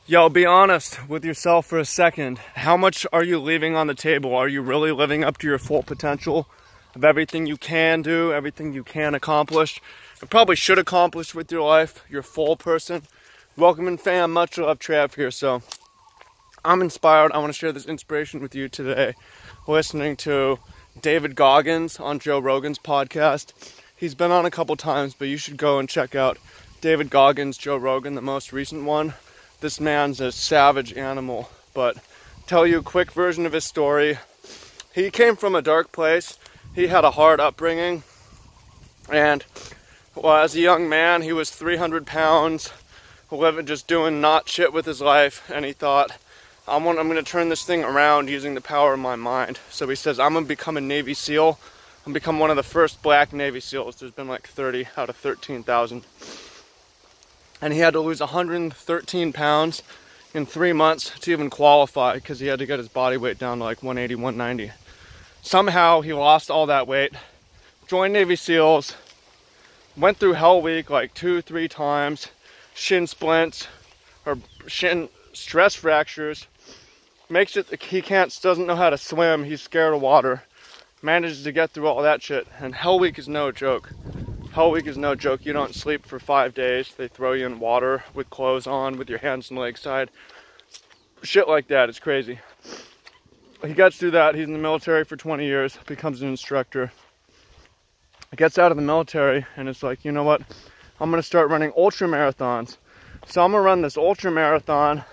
Yo, be honest with yourself for a second. How much are you leaving on the table? Are you really living up to your full potential of everything you can do, everything you can accomplish, and probably should accomplish with your life? You're a full person. Welcome in, fam. Much love, Trav here. So I'm inspired. I want to share this inspiration with you today. Listening to David Goggins on Joe Rogan's podcast. He's been on a couple times, but you should go and check out David Goggins, Joe Rogan, the most recent one. This man's a savage animal, but tell you a quick version of his story. He came from a dark place. He had a hard upbringing, and as a young man, he was 300 pounds, living just doing not shit with his life, and he thought, I'm going to turn this thing around using the power of my mind. So he says, I'm going to become a Navy SEAL. I'm going to become one of the first black Navy SEALs. There's been like 30 out of 13,000. And he had to lose 113 pounds in 3 months to even qualify, because he had to get his body weight down to like 180, 190. Somehow he lost all that weight, joined Navy SEALs, went through Hell Week like 2-3 times, shin splints or shin stress fractures, doesn't know how to swim, he's scared of water, manages to get through all that shit. And Hell Week is no joke. Hell Week is no joke. You don't sleep for 5 days. They throw you in water with clothes on, with your hands and legs tied. Shit like that. It's crazy. He gets through that. He's in the military for 20 years, becomes an instructor. He gets out of the military and it's like, you know what? I'm going to start running ultra marathons. So I'm going to run this ultra marathon.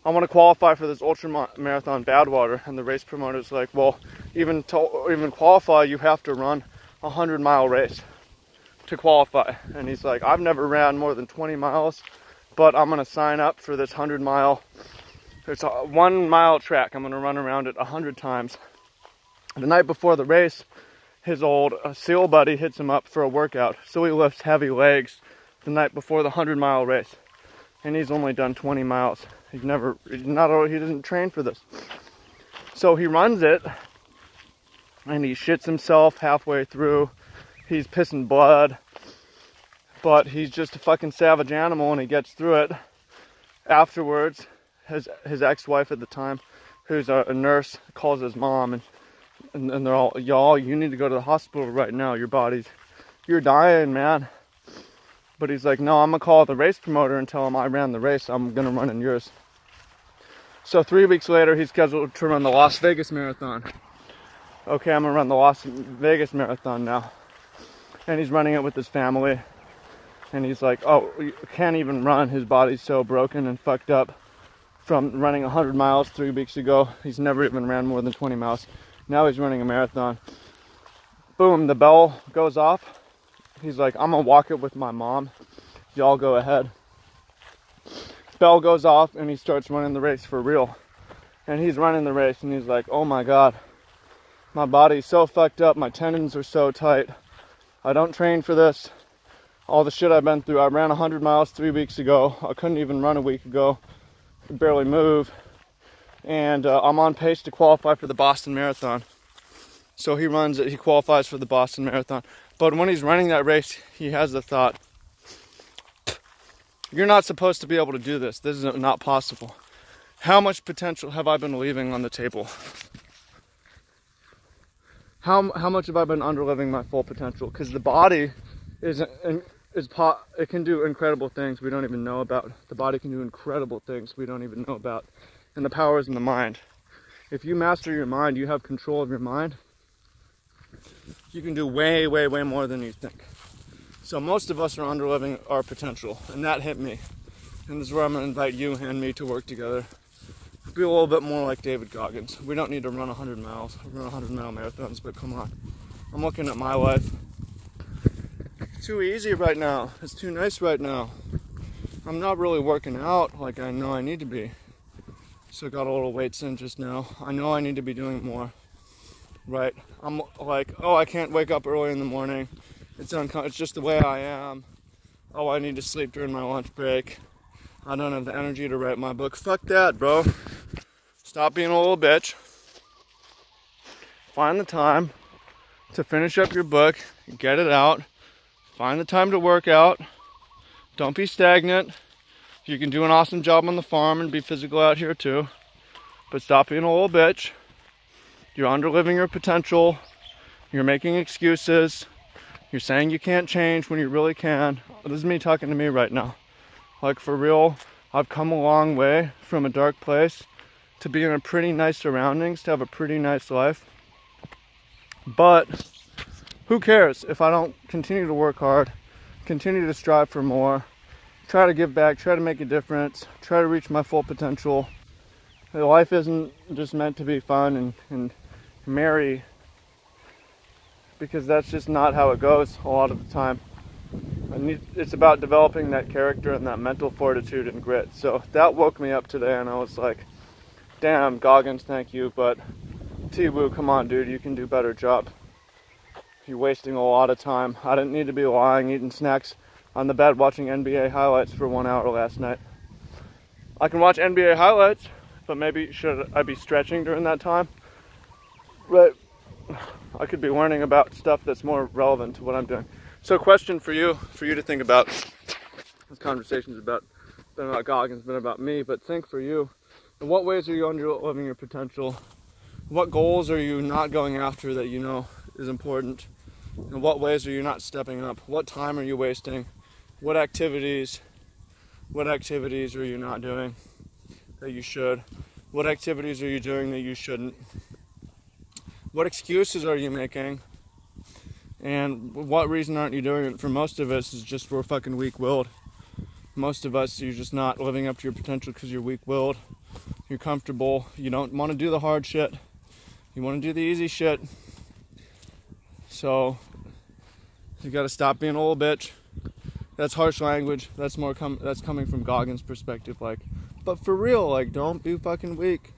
I want to qualify for this ultra marathon Badwater. And the race promoter's like, well, even qualify, you have to run a 100-mile race to qualify. And he's like, I've never ran more than 20 miles, but I'm going to sign up for this 100-mile. It's a 1-mile track. I'm going to run around it 100 times. The night before the race, his old SEAL buddy hits him up for a workout. So he lifts heavy legs the night before the 100-mile race. And he's only done 20 miles. He doesn't train for this. So he runs it, and he shits himself halfway through. He's pissing blood, but he's just a fucking savage animal, and he gets through it. Afterwards, his ex-wife at the time, who's a nurse, calls his mom, and they're all, y'all, you need to go to the hospital right now. You're dying, man. But he's like, no, I'm gonna call the race promoter and tell him I ran the race. I'm gonna run in yours. So 3 weeks later, he's scheduled to run the Las Vegas Marathon. Okay, I'm gonna run the Las Vegas Marathon now. And he's running it with his family. And he's like, oh, you can't even run. His body's so broken and fucked up from running 100 miles 3 weeks ago. He's never even ran more than 20 miles. Now he's running a marathon. Boom, the bell goes off. He's like, I'm gonna walk it with my mom. Y'all go ahead. Bell goes off and he starts running the race for real. And he's running the race and he's like, oh my God, my body's so fucked up. My tendons are so tight. I don't train for this. All the shit I've been through. I ran 100 miles 3 weeks ago. I couldn't even run a week ago. Could barely move. And I'm on pace to qualify for the Boston Marathon. So he runs it. He qualifies for the Boston Marathon. But when he's running that race, he has the thought, you're not supposed to be able to do this. This is not possible. How much potential have I been leaving on the table? How much have I been underliving my full potential? Because the body it can do incredible things we don't even know about. The body can do incredible things we don't even know about. And the power is in the mind. If you master your mind, you have control of your mind, you can do way, way, way more than you think. So most of us are underliving our potential, and that hit me. And this is where I'm going to invite you and me to work together. Be a little bit more like David Goggins. We don't need to run 100 miles, run 100-mile marathons, but come on. I'm looking at my life. It's too easy right now. It's too nice right now. I'm not really working out like I know I need to be. So I got a little weights in just now. I know I need to be doing more. Right? I'm like, oh, I can't wake up early in the morning. It's just the way I am. Oh, I need to sleep during my lunch break. I don't have the energy to write my book. Fuck that, bro. Stop being a little bitch. Find the time to finish up your book, get it out. Find the time to work out. Don't be stagnant. You can do an awesome job on the farm and be physical out here too, but stop being a little bitch. You're underliving your potential. You're making excuses. You're saying you can't change when you really can. This is me talking to me right now. Like, for real, I've come a long way from a dark place to be in a pretty nice surroundings, to have a pretty nice life. But who cares if I don't continue to work hard, continue to strive for more, try to give back, try to make a difference, try to reach my full potential. Life isn't just meant to be fun and merry, because that's just not how it goes a lot of the time. It's about developing that character and that mental fortitude and grit. So that woke me up today, and I was like, damn, Goggins, thank you, but T-Woo, come on, dude, you can do a better job. You're wasting a lot of time. I didn't need to be lying, eating snacks on the bed, watching NBA highlights for 1 hour last night. I can watch NBA highlights, but maybe should I be stretching during that time? Right. I could be learning about stuff that's more relevant to what I'm doing. So, question for you to think about. This conversation's been about Goggins, been about me, but think for you. In what ways are you underliving your potential? What goals are you not going after that you know is important? In what ways are you not stepping up? What time are you wasting? What activities are you not doing that you should? What activities are you doing that you shouldn't? What excuses are you making? And what reason aren't you doing it? For most of us, is just we're fucking weak-willed. Most of us, you're just not living up to your potential because you're weak-willed. You're comfortable. You don't want to do the hard shit. You want to do the easy shit. So you got to stop being a little bitch. That's harsh language. That's more that's coming from Goggins' perspective. Like, but for real, like, don't be fucking weak.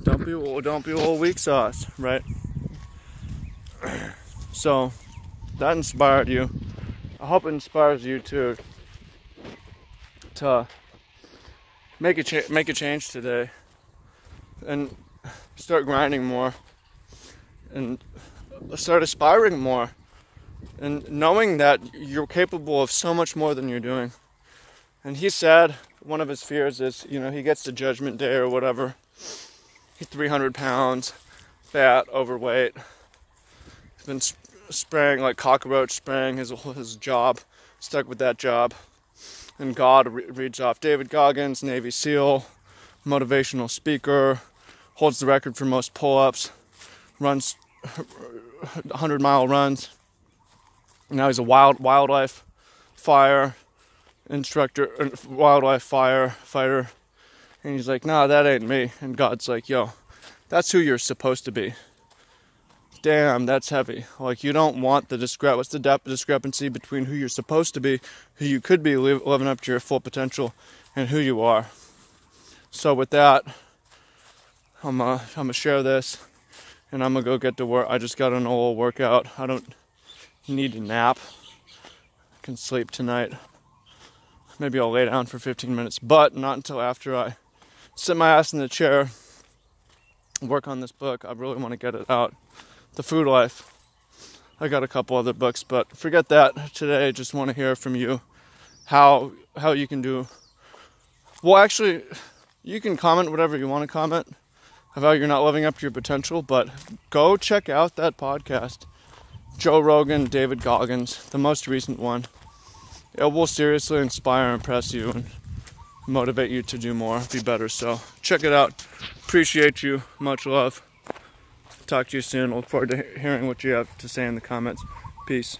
Don't be a little weak sauce, right? So that inspired you. I hope it inspires you too, to make a change today and start grinding more and start aspiring more, and knowing that you're capable of so much more than you're doing. And he said one of his fears is, you know, he gets to Judgment Day or whatever, he's 300 pounds, fat, overweight, he's been spraying, like cockroach spraying his job, stuck with that job, and God reads off David Goggins, Navy SEAL, motivational speaker, holds the record for most pull-ups, runs 100-mile runs. Now he's a wildlife fire instructor, wildlife firefighter, and he's like, nah, that ain't me. And God's like, yo, that's who you're supposed to be. Damn, that's heavy. Like, you don't want what's the discrepancy between who you're supposed to be, who you could be living up to your full potential, and who you are. So with that, I'm gonna share this, and I'm gonna go get to work. I just got an old workout. I don't need a nap. I can sleep tonight. Maybe I'll lay down for 15 minutes, but not until after I sit my ass in the chair, work on this book. I really want to get it out. The Food Life. I got a couple other books, but forget that. Today, I just want to hear from you how you can do. Well, actually, you can comment whatever you want to comment about you're not living up to your potential, but go check out that podcast. Joe Rogan, David Goggins, the most recent one. It will seriously inspire and impress you and motivate you to do more, be better. So check it out. Appreciate you. Much love. Talk to you soon. Look forward to hearing what you have to say in the comments. Peace.